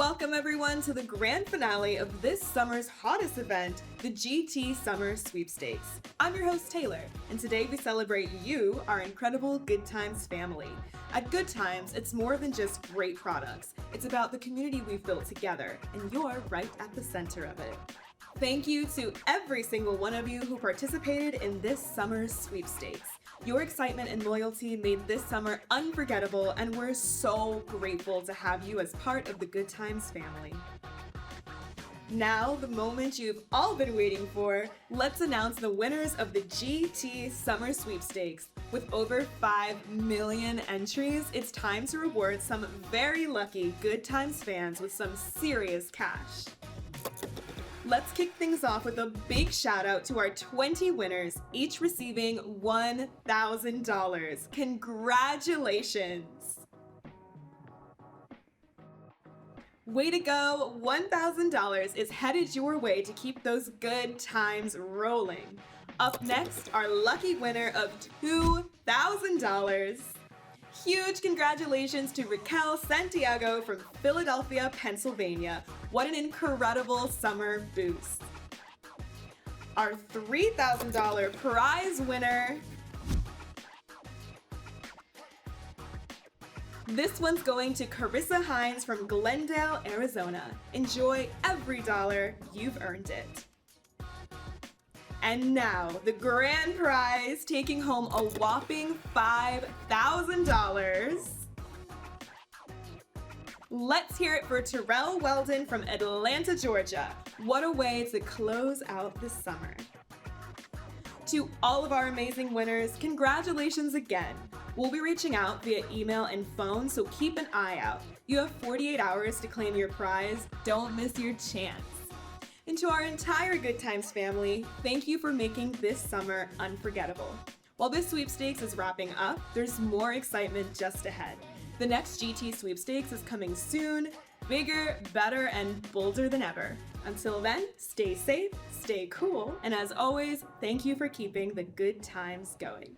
Welcome everyone to the grand finale of this summer's hottest event, the GT Summer Sweepstakes. I'm your host Taylor, and today we celebrate you, our incredible Good Times family. At Good Times, it's more than just great products. It's about the community we've built together, and you're right at the center of it. Thank you to every single one of you who participated in this summer's sweepstakes. Your excitement and loyalty made this summer unforgettable, and we're so grateful to have you as part of the Good Times family. Now, the moment you've all been waiting for, let's announce the winners of the GT Summer Sweepstakes. With over 5 million entries, it's time to reward some very lucky Good Times fans with some serious cash. Let's kick things off with a big shout out to our 20 winners, each receiving $1,000. Congratulations! Way to go! $1,000 is headed your way to keep those good times rolling. Up next, our lucky winner of $2,000. Huge congratulations to Raquel Santiago from Philadelphia, Pennsylvania. What an incredible summer boost. Our $3,000 prize winner. This one's going to Carissa Hines from Glendale, Arizona. Enjoy every dollar, you've earned it. And now, the grand prize, taking home a whopping $5,000. Let's hear it for Terrell Weldon from Atlanta, Georgia. What a way to close out the summer. To all of our amazing winners, congratulations again. We'll be reaching out via email and phone, so keep an eye out. You have 48 hours to claim your prize. Don't miss your chance. And to our entire Good Times family, thank you for making this summer unforgettable. While this sweepstakes is wrapping up, there's more excitement just ahead. The next GT sweepstakes is coming soon, bigger, better, and bolder than ever. Until then, stay safe, stay cool, and as always, thank you for keeping the good times going.